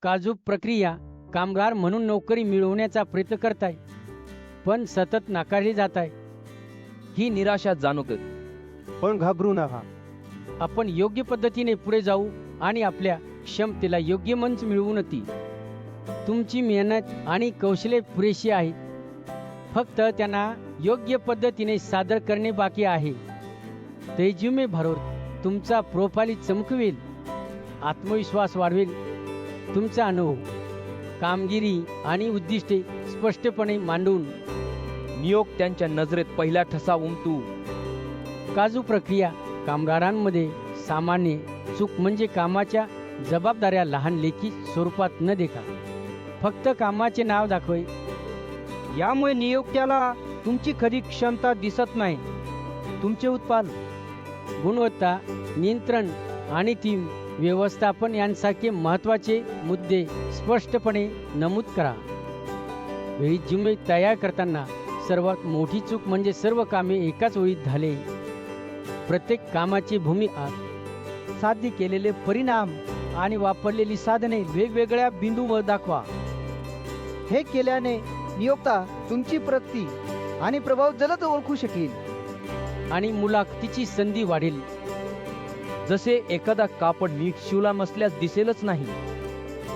काजूक प्रक्रिया कामगार म्हणून नोकरी मिळवण्याचा प्रयत्न करताय, पण सतत नाकारले जात आहे. ही निराशा जाणवते. पण घाबरू नका. आपण योग्य पद्धतीने पुढे जाऊ आणि आपल्या क्षमतेला योग्य मंच मिळवून ती. तुमची मेहनत आणि कौशल्य पुरेशी आहेत, फक्त त्यांना योग्य पद्धतीने सादर करणे बाकी आहे. रेझ्युमे भरून तुमचा प्रोफाईल चमकवेल, आत्मविश्वास वाढवेल. तुमचा अनुभव, कामगिरी आणि उद्दिष्टे स्पष्टपणे मांडून नियोक्त्यांच्या नजरेत पहिला ठसा उमटू. काजू प्रक्रिया कामगारांमध्ये सामान्य चूक म्हणजे कामाच्या जबाबदाऱ्या लहान लेखी स्वरूपात न देखा फक्त कामाचे नाव दाखवे. यामुळे नियोक्त्याला तुमची खरी क्षमता दिसत नाही. तुमचे उत्पादन, गुणवत्ता नियंत्रण आणि टीम व्यवस्थापन यांसारखे महत्त्वाचे मुद्दे स्पष्टपणे नमूद करा. रेझ्युमे तयार करताना सर्वात मोठी चूक म्हणजे सर्व कामे एकाच ओळीत झाले. प्रत्येक कामाची भूमिका, साध्य केलेले परिणाम आणि वापरलेली साधने वेगवेगळ्या बिंदूवर दाखवा. हे केल्याने नियोक्ता तुमची प्रगती आणि प्रभाव जलद ओळखू शकेल आणि मुलाखतीची संधी वाढेल. जसे एखादा कापड नीट शिवला नसल्यास दिसेलच नाही,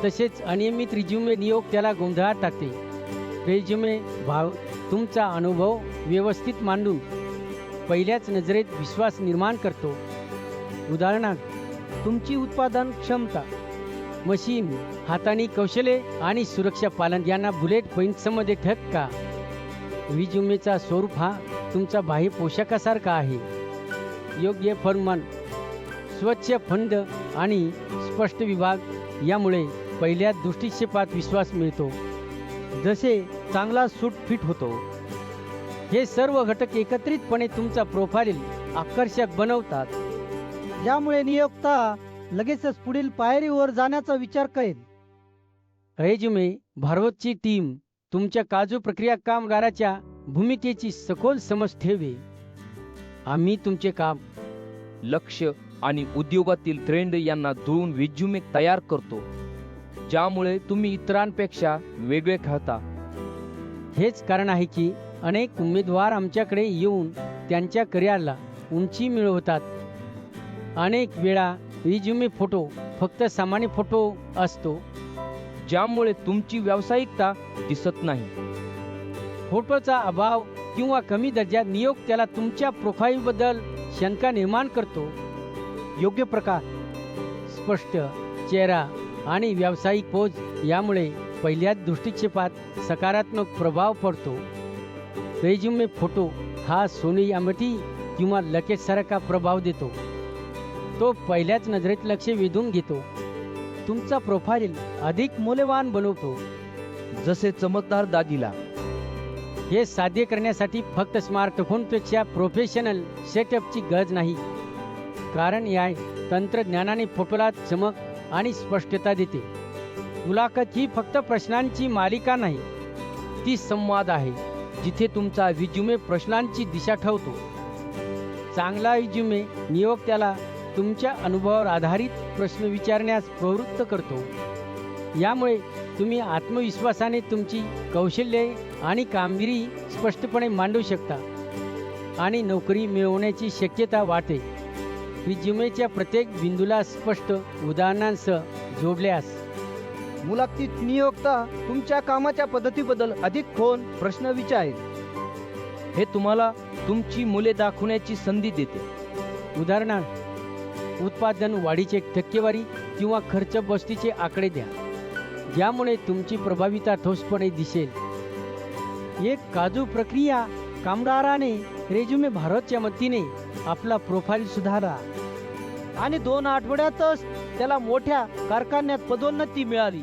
तसेच अनियमित रिझ्युमे नियोक्त्याला गोंधळात टाकते. रेझ्युमे भाव तुमचा अनुभव व्यवस्थित मांडून पहिल्याच नजरेत विश्वास निर्माण करतो. उदाहरणार्थ, तुमची उत्पादन क्षमता, मशीन, हातानी कौशल्ये आणि सुरक्षा पालन यांना बुलेट पॉईंट्समध्ये ठक्का. रिझ्युमेचा स्वरूप हा तुमचा बाह्य पोशाखासारखा आहे. योग्य फॉर्मॅट, स्वच्छ फंद आणि स्पष्ट विभाग यामुळे पहिल्या दृष्टिक्षेपात विश्वास मिळतो. जसे चांगला सूट फिट होतो. हे सर्व घटक एकत्रितपणे तुमचा प्रोफाईल आकर्षक बनवतात. ज्यामुळे नियोक्ता लगेचच पुढील पायरीवर जाण्याचा विचार करेल. रेझ्युमे भारतची टीम तुमच्या काजू प्रक्रिया कामगाराच्या भूमिकेची सखोल समज ठेवे. आम्ही तुमचे काम, लक्ष आणि उद्योगातील ट्रेंड यांना जुळवून रिझ्युमे तयार करतो, ज्यामुळे तुम्ही इतरांपेक्षा वेगळे ठरता. हेच कारण आहे की अनेक उमेदवार आमच्याकडे येऊन त्यांच्या करिअरला उंची मिळवतात. अनेक वेळा रिझ्युमे फोटो फक्त सामान्य फोटो असतो, ज्यामुळे तुमची व्यावसायिकता दिसत नाही. फोटोचा अभाव किंवा कमी दर्जा नियोक्त्याला तुमच्या प्रोफाईलबद्दल शंका निर्माण करतो. योग्य प्रकार, स्पष्ट चेहरा आणि व्यावसायिक पोज यामुळे पहिल्याच दृष्टिक्षेपात सकारात्मक प्रभाव पडतो. रेझ्युमे फोटो हा सोनी आंबटी किंवा लकेजसारखा प्रभाव देतो. तो पहिल्याच नजरेत लक्ष वेधून घेतो. तुमचा प्रोफाईल अधिक मौल्यवान बनवतो. जसे चमकदार दागिला. हे साध्य करण्यासाठी फक्त स्मार्टफोनपेक्षा प्रोफेशनल सेटअपची गरज नाही, कारण या तंत्रज्ञानाने फोटोला चमक आणि स्पष्टता देते. मुलाखत ही फक्त प्रश्नांची मालिका नाही, ती संवाद आहे जिथे तुमचा रिझ्युमे प्रश्नांची दिशा ठेवतो. चांगला रिझ्युमे नियोक्त्याला तुमच्या अनुभवावर आधारित प्रश्न विचारण्यास प्रवृत्त करतो. यामुळे तुम्ही आत्मविश्वासाने तुमची कौशल्ये आणि कामगिरी स्पष्टपणे मांडू शकता आणि नोकरी मिळवण्याची शक्यता वाढते. रिझ्युमेच्या प्रत्येक बिंदूला स्पष्ट उदाहरणांसह जोडल्यास मुलाखतीत नियोक्ता तुमच्या कामाच्या पद्धतीबद्दल अधिक खोल प्रश्न विचारेल. हे तुम्हाला तुमची मुले दाखवण्याची संधी देते. उदाहरणार्थ, उत्पादन वाढीचे टक्केवारी किंवा खर्च बस्तीचे आकडे द्या, ज्यामुळे तुमची प्रभाविता ठोसपणे दिसेल. एक काजू प्रक्रिया कामगाराने रेझ्युमे भारतच्या मदतीने आपला प्रोफाईल सुधारला आणि 2 आठवड्यातच त्याला मोठ्या कारखान्यात पदोन्नती मिळाली.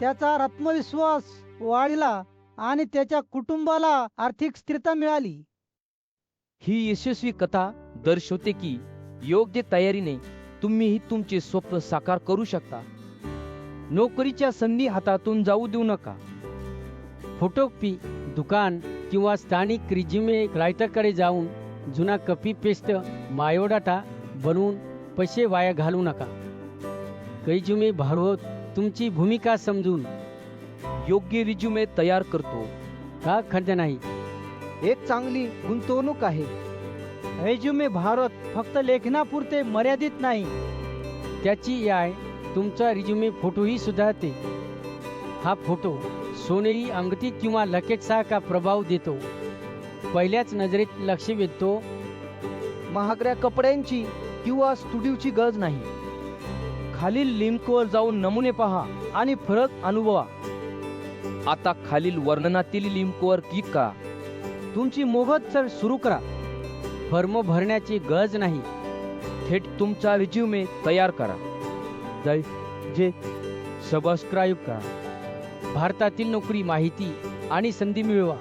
त्याचा आत्मविश्वास वाढला आणि त्याच्या कुटुंबाला आर्थिक स्थिरता मिळाली. ही यशस्वी कथा दर्शवते की योग्य तयारीने तुम्हीही तुमचे स्वप्न साकार करू शकता. नोकरीच्या संधी हातातून जाऊ देऊ नका. फोटोकॉपी दुकान किंवा स्थानिक रिझ्युमे रायटरकडे जाऊन जुना कॉपी पेस्ट बायोडाटा बनवून पैसे वाया घालवू नका. रिझ्युमे भारत तुमची भूमिका समजून योग्य रिज्युमे तयार करतो. का खंत नाही. एक चांगली गुंतवणूक आहे. रेज्युमे भारत फक्त लेखनापुरते मर्यादित नाही. त्याची AI तुमचा रिज्युमे फोटोही सुधारते. हा फोटो सोनेरी अंगठी किंवा लकेटसारखा प्रभाव देतो. पहिल्याच नजरेत लक्ष वेधतो. महागड्या कपड्यांची किंवा स्टुडिओची गरज नाही. खालील लिंकवर जाऊन नमुने पहा आणि फरक अनुभवा. आता खालील वर्णनातील लिंकवर क्लिक करा. तुमची मोफत सर्च सुरू करा. फॉर्म भरण्याची गरज नाही. थेट तुमचा रिज्युमे तयार करा. जे सबस्क्राईब करा. भारतातील नोकरी माहिती आणि संधी मिळवा.